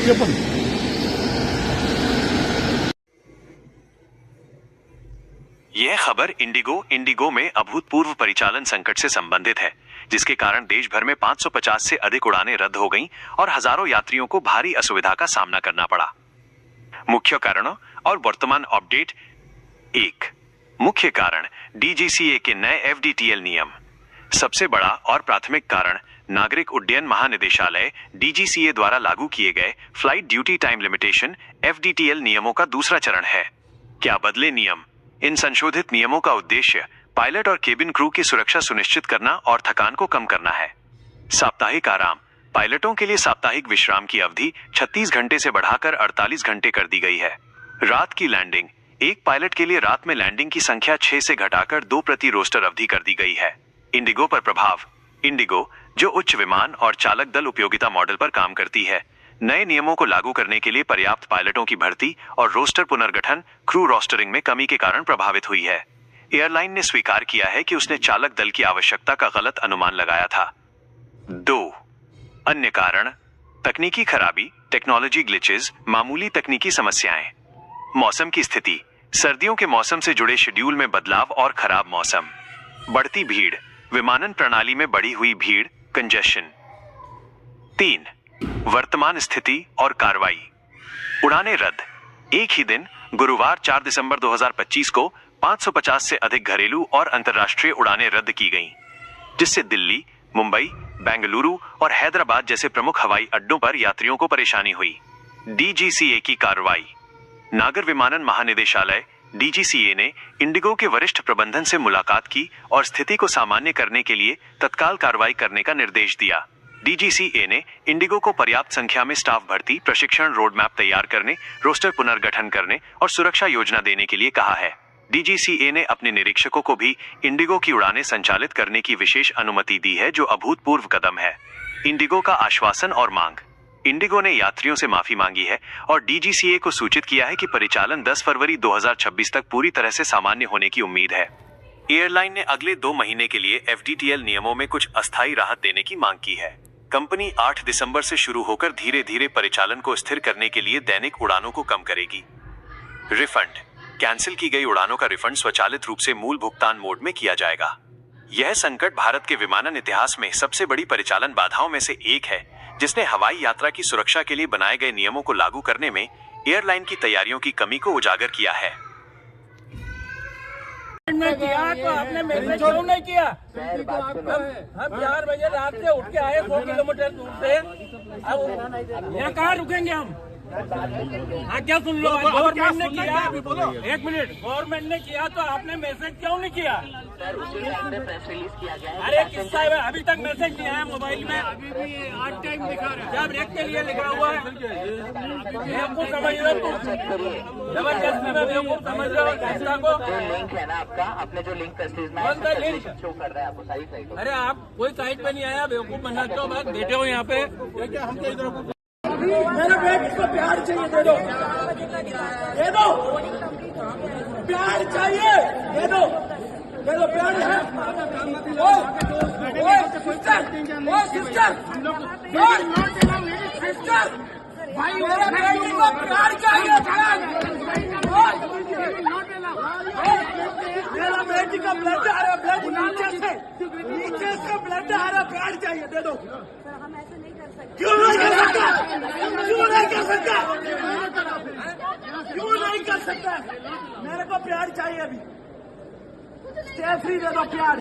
చెప్పండి. यह खबर इंडिगो में अभूतपूर्व परिचालन संकट से संबंधित है, जिसके कारण देश भर में 550 से अधिक उड़ानें रद्द हो गईं और हजारों यात्रियों को भारी असुविधा का सामना करना पड़ा। मुख्य कारणों और वर्तमान अपडेट। 1. मुख्य कारण डीजीसीए के नए एफडीटीएल नियम। सबसे बड़ा और प्राथमिक कारण नागरिक उड्डयन महानिदेशालय डीजीसीए द्वारा लागू किए गए flight duty time limitation FDTL नियमों का दूसरा चरण है। क्या बदले नियम? इन संशोधित नियमों का उद्देश्य पायलट और केबिन क्रू की सुरक्षा सुनिश्चित करना और थकान को कम करना है। साप्ताहिक आराम। पायलटों के लिए साप्ताहिक विश्राम की अवधि 36 घंटे से बढ़ाकर 48 घंटे कर दी गई है। रात की लैंडिंग। एक पायलट के लिए रात में लैंडिंग की संख्या 6 से घटाकर 2 प्रति रोस्टर अवधि कर दी गई है। इंडिगो पर प्रभाव। इंडिगो, जो उच्च विमान और चालक दल उपयोगिता मॉडल पर काम करती है, नए नियमों को लागू करने के लिए पर्याप्त पायलटों की भर्ती और रोस्टर पुनर्गठन क्रू रोस्टरिंग में कमी के कारण प्रभावित हुई है। एयरलाइन ने स्वीकार किया है कि उसने चालक दल की आवश्यकता का गलत अनुमान लगाया था। 2. अन्य कारण तकनीकी खराबी, टेक्नोलॉजी ग्लिचेस, मामूली तकनीकी समस्याएं। मौसम की स्थिति। सर्दियों के मौसम से जुड़े शेड्यूल में बदलाव और खराब मौसम। बढ़ती भीड़। विमानन प्रणाली में बढ़ी हुई भीड़, कंजेशन। 3. वर्तमान स्थिति और कार्रवाई। उड़ानें रद्द। एक ही दिन गुरुवार 4 दिसंबर 2025 को 550 से अधिक घरेलू और अंतर्राष्ट्रीय उड़ानें रद्द की गईं, जिससे दिल्ली, मुंबई, बेंगलुरु और हैदराबाद जैसे प्रमुख हवाई अड्डों पर यात्रियों को परेशानी हुई। डीजीसीए की कार्रवाई। नागर विमानन महानिदेशालय डीजीसीए ने इंडिगो के वरिष्ठ प्रबंधन से मुलाकात की और स्थिति को सामान्य करने के लिए तत्काल कार्रवाई करने का निर्देश दिया। डीजीसीए ने इंडिगो को पर्याप्त संख्या में स्टाफ भर्ती, प्रशिक्षण रोडमैप तैयार करने, रोस्टर पुनर्गठन करने और सुरक्षा योजना देने के लिए कहा है। डीजीसीए ने अपने निरीक्षकों को भी इंडिगो की उड़ानें संचालित करने की विशेष अनुमति दी है, जो अभूतपूर्व कदम है। इंडिगो का आश्वासन और मांग। इंडिगो ने यात्रियों से माफी मांगी है और डीजीसीए को सूचित किया है कि परिचालन 10 फरवरी 2026 तक पूरी तरह से सामान्य होने की उम्मीद है। एयरलाइन ने अगले 2 महीने के लिए एफडीटीएल नियमों में कुछ अस्थायी राहत देने की मांग की है। कंपनी 8 दिसंबर से शुरू होकर धीरे धीरे परिचालन को स्थिर करने के लिए दैनिक उड़ानों को कम करेगी। रिफंड। कैंसिल की गई उड़ानों का रिफंड स्वचालित रूप से मूल भुगतान मोड में किया जाएगा। यह संकट भारत के विमानन इतिहास में सबसे बड़ी परिचालन बाधाओं में से एक है, जिसने हवाई यात्रा की सुरक्षा के लिए बनाए गए नियमों को लागू करने में एयरलाइन की तैयारियों की कमी को उजागर किया है। किया तो आपने मैसेज क्यों नहीं किया? हम 4 बजे रात से उठ के आए 100 किलोमीटर दूर से। अब यहाँ कहाँ रुकेंगे हम? हाँ, क्या सुन लो, गवर्नमेंट ने किया। 1 मिनट, गवर्नमेंट ने किया तो आपने मैसेज क्यों नहीं किया? अरे किस्सा है, अभी तक मैसेज नहीं आया मोबाइल में। अभी भी 8 टाइम दिखा रहा है। क्या ब्रेक के लिए लिखा हुआ है? बेवकूफ समझ रहे हो तुम? जबरदस्ती में बेवकूफ समझ रहे हो संस्था को? लिंक है ना आपका, आपने जो लिंक कौन सा लिंक शो कर रहा है आपको? साइट। अरे आप कोई साइट पे नहीं आया, बेवकूफ बनाते हो, बस बैठे हो यहाँ पे। हम तो इधर मेरा बेटे को प्यार चाहिए, दे दो, दे दो, प्यार चाहिए, दे दो, दे दो, प्यार है। सिस्टर, भाई मेरे बेटे को प्यार चाहिए, मेरा बेटी का ब्लड आ रहा है, ब्लड नीचे से ब्लड आ रहा है, प्यार चाहिए, दे दो। हम ऐसे नहीं कर सकते। क्यों नहीं कर सकता? क्यों नहीं कर सकता? क्यों नहीं कर सकता? मेरे को प्यार चाहिए अभी। स्टे फ्री दे दो, प्यार।